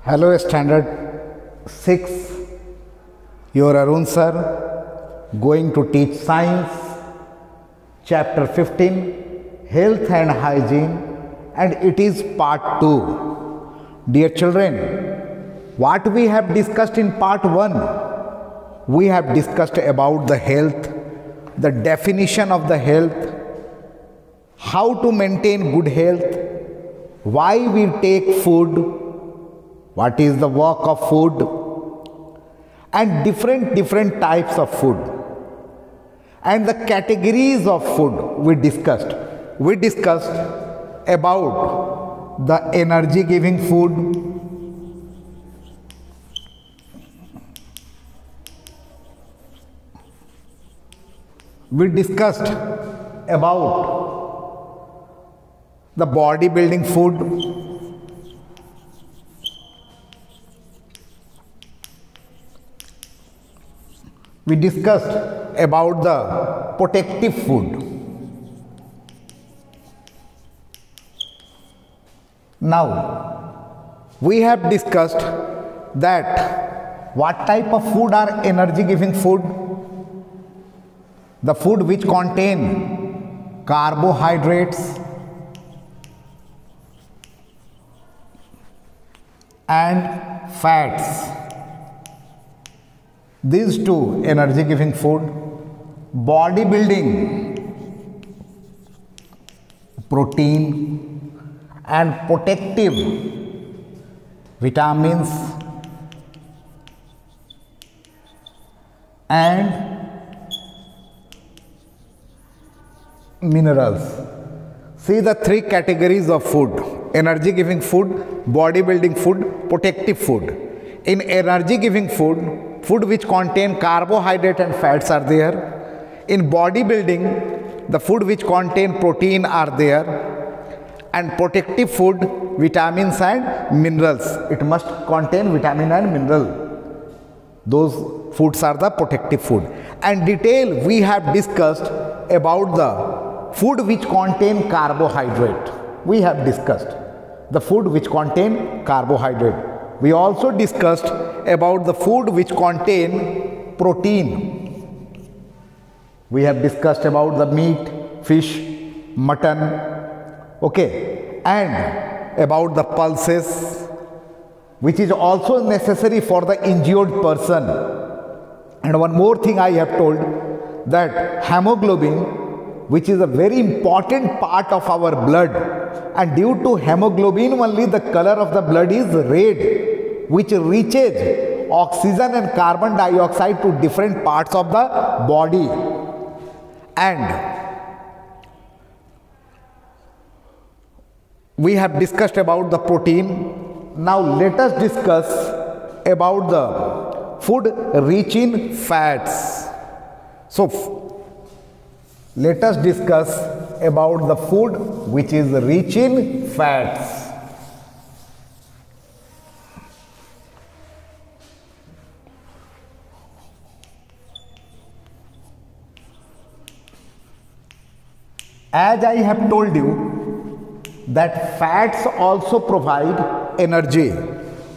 Hello, Standard 6. Your Arun sir going to teach science, chapter 15, health and hygiene, and it is part 2. Dear children, what we have discussed in part 1, we have discussed about the health, the definition of the health, how to maintain good health, why we take food, what is the work of food, and different types of food, and the categories of food we discussed. We discussed about the energy giving food, we discussed about the bodybuilding food, we discussed about the protective food. Now, we have discussed that what type of food are energy giving food? The food which contain carbohydrates and fats. These two energy giving food. Bodybuilding, protein and protective vitamins and minerals. See the three categories of food: energy giving food, bodybuilding food, protective food. In energy giving food, food which contain carbohydrate and fats are there. In bodybuilding, the food which contain protein are there. And protective food, vitamins and minerals. It must contain vitamin and mineral. Those foods are the protective food. And detail we have discussed about the food which contain carbohydrate. We have discussed the food which contain carbohydrate. We also discussed about the food which contain protein. We have discussed about the meat, fish, mutton, okay, and about the pulses, which is also necessary for the injured person. And one more thing I have told, that hemoglobin, which is a very important part of our blood, and due to hemoglobin only the color of the blood is red, which reaches oxygen and carbon dioxide to different parts of the body. And we have discussed about the protein. Now let us discuss about the food rich in fats. So let us discuss about the food which is rich in fats. As I have told you that fats also provide energy.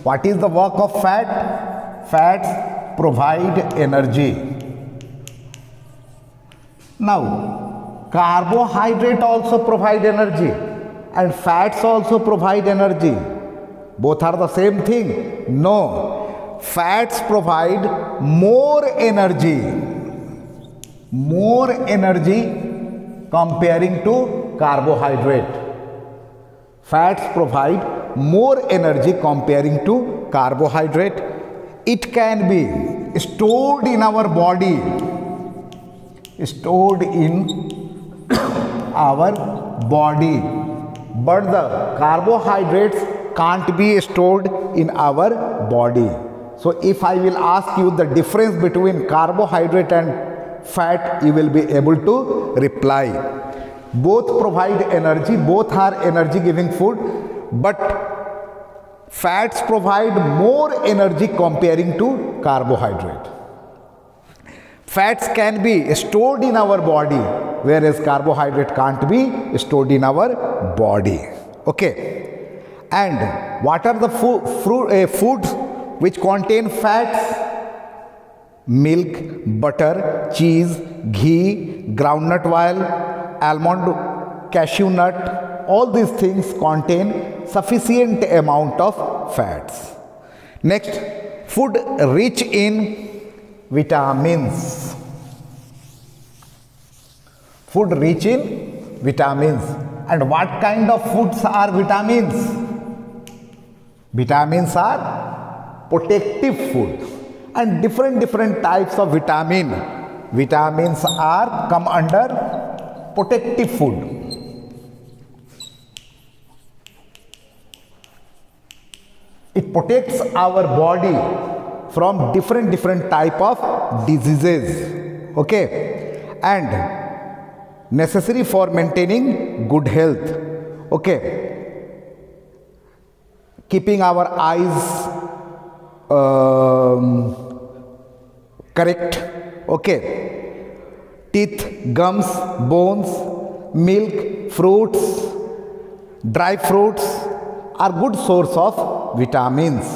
What is the work of fat? Fats provide energy. Now, carbohydrate also provide energy and fats also provide energy. Both are the same thing? No. Fats provide more energy comparing to carbohydrate. Fats provide more energy comparing to carbohydrate. It can be stored in our body, but the carbohydrates can't be stored in our body. So if I will ask you the difference between carbohydrate and fat, you will be able to reply. Both provide energy, both are energy giving food, but fats provide more energy comparing to carbohydrate. Fats can be stored in our body, whereas carbohydrate can't be stored in our body. Okay. And what are the foods which contain fats? Milk, butter, cheese, ghee, groundnut oil, almond, cashew nut, all these things contain sufficient amount of fats. Next, food rich in vitamins. Food rich in vitamins. And what kind of foods are vitamins? Vitamins are protective food. And different types of vitamins are come under protective food. It protects our body from different type of diseases, okay, and necessary for maintaining good health, okay, keeping our eyes correct, okay, teeth, gums, bones, milk, fruits, dry fruits are good source of vitamins.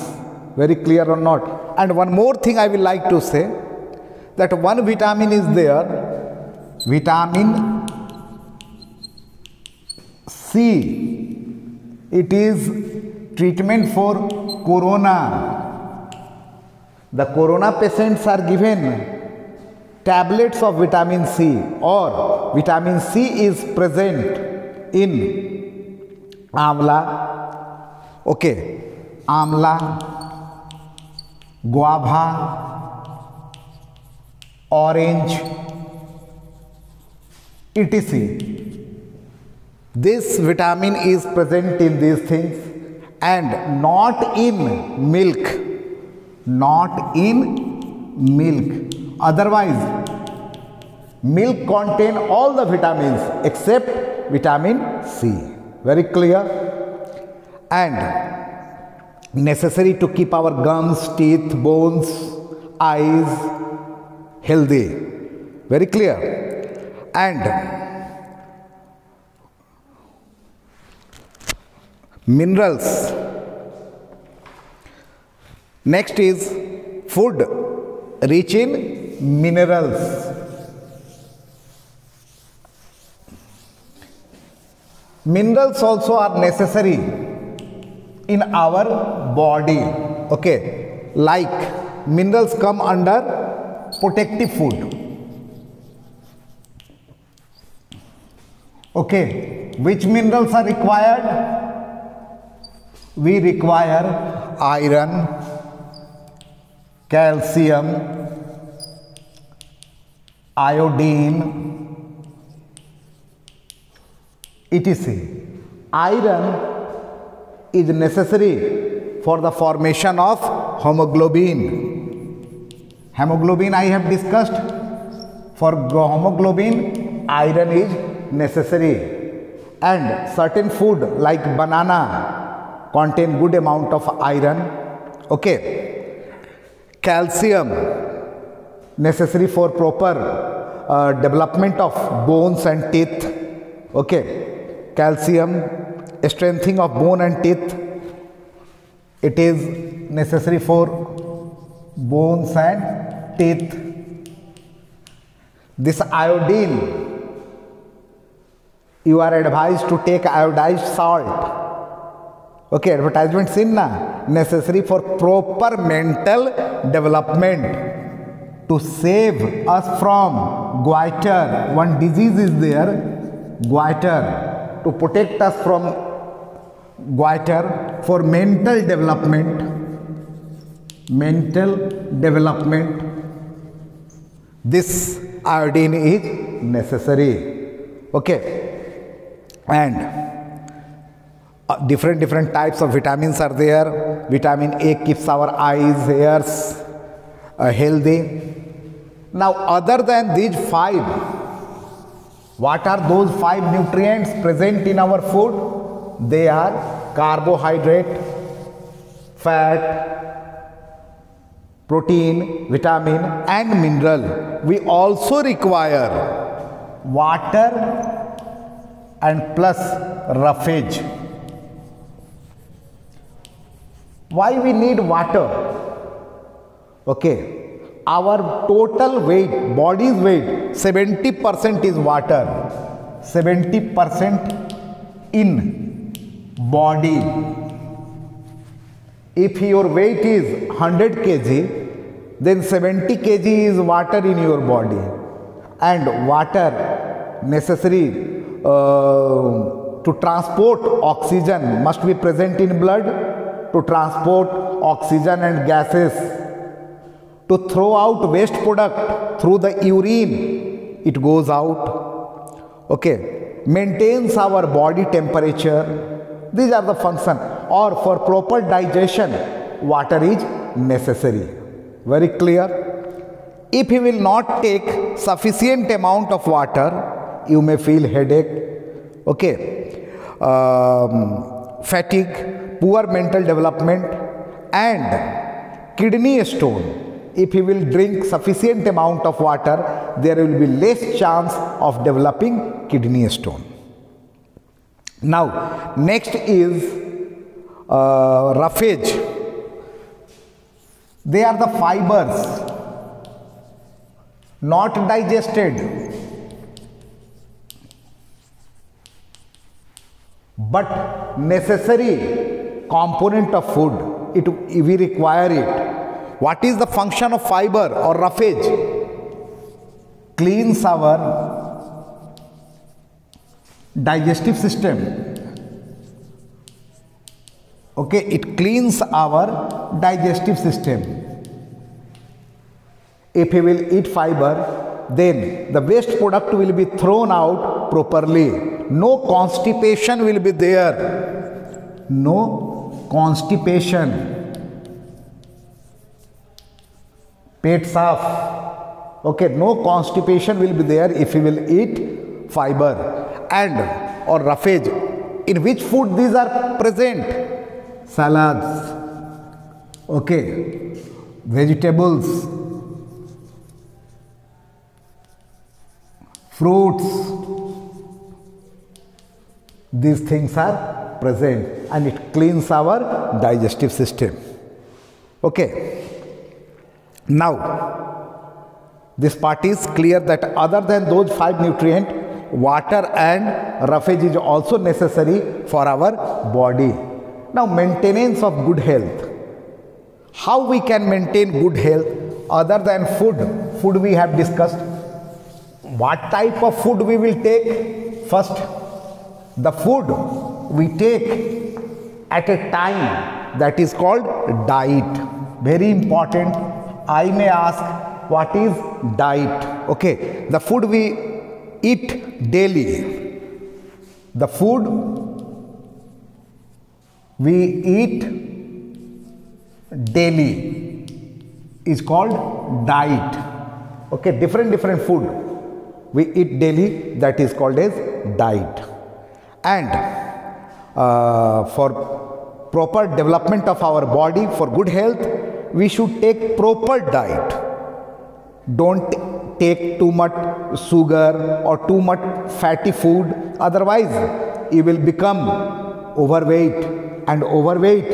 Very clear or not? And one more thing I will like to say, that one vitamin is there, vitamin C. It is treatment for corona. The corona patients are given tablets of vitamin C, or vitamin C is present in amla, okay, amla, guava, orange, etc. This vitamin is present in these things and not in milk. Not in milk. Otherwise, milk contain all the vitamins except vitamin C. Very clear? And necessary to keep our gums, teeth, bones, eyes healthy. Very clear? And minerals. Next is food rich in minerals. Minerals also are necessary in our body, okay, like minerals come under protective food, okay. Which minerals are required? We require iron, calcium, iodine, etc. Iron is necessary for the formation of hemoglobin. Hemoglobin I have discussed. For hemoglobin, iron is necessary. And certain food like banana contain good amount of iron, okay. Calcium necessary for proper development of bones and teeth, okay. Calcium strengthening of bone and teeth, it is necessary for bones and teeth. This iodine, you are advised to take iodized salt, okay. Advertisements in necessary for proper mental development, to save us from goiter. One disease is there, goiter, to protect us from goiter, for mental development, this iodine is necessary, okay. And different types of vitamins are there. Vitamin A keeps our eyes, hairs healthy. Now, other than these 5, what are those 5 nutrients present in our food? They are carbohydrate, fat, protein, vitamin and mineral. We also require water and plus roughage. Why we need water? Okay. Our total weight, body's weight, 70% is water. 70% in body. If your weight is 100 kg, then 70 kg is water in your body. And water necessary to transport oxygen must be present in blood, to transport oxygen and gases, to throw out waste product through the urine, it goes out. Okay, maintains our body temperature. These are the function. Or for proper digestion, water is necessary. Very clear? If you will not take sufficient amount of water, you may feel headache, okay, fatigue, poor mental development, and kidney stone. If you will drink sufficient amount of water, there will be less chance of developing kidney stone. Now, next is roughage. They are the fibers not digested but necessary component of food. We require it. What is the function of fiber or roughage? Cleans our digestive system. Okay, it cleans our digestive system. If you will eat fiber, then the waste product will be thrown out properly. No constipation will be there. No constipation. Pet saaf. Okay, no constipation will be there if you will eat fiber and or roughage. In which food these are present? Salads. Okay, vegetables, fruits. These things are present and it cleans our digestive system. Okay. Now, this part is clear that other than those 5 nutrients, water and roughage is also necessary for our body. Now, maintenance of good health. How we can maintain good health other than food? Food we have discussed. What type of food we will take? First, the food we take at a time, that is called diet. Very important. I may ask, what is diet? Okay, the food we eat daily. The food we eat daily is called diet. Okay, different food we eat daily, that is called as diet. And for proper development of our body, for good health, we should take proper diet. Don't take too much sugar or too much fatty food, otherwise you will become overweight, and overweight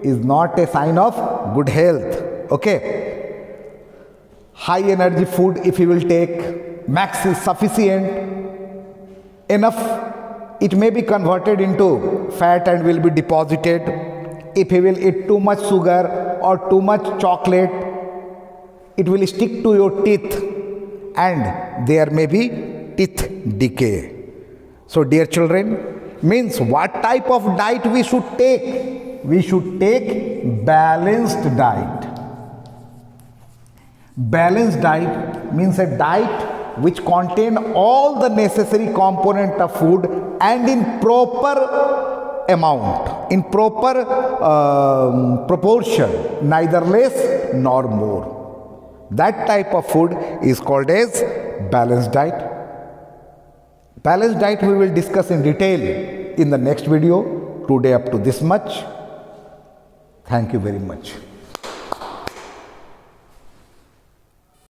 is not a sign of good health. Okay, high energy food if you will take, max is sufficient enough, it may be converted into fat and will be deposited. If you will eat too much sugar or too much chocolate, it will stick to your teeth and there may be teeth decay. So dear children, means what type of diet we should take? We should take balanced diet. Balanced diet means a diet which contain all the necessary component of food and in proper amount, in proper proportion, neither less nor more. That type of food is called as balanced diet. Balanced diet we will discuss in detail in the next video. Today up to this much. Thank you very much.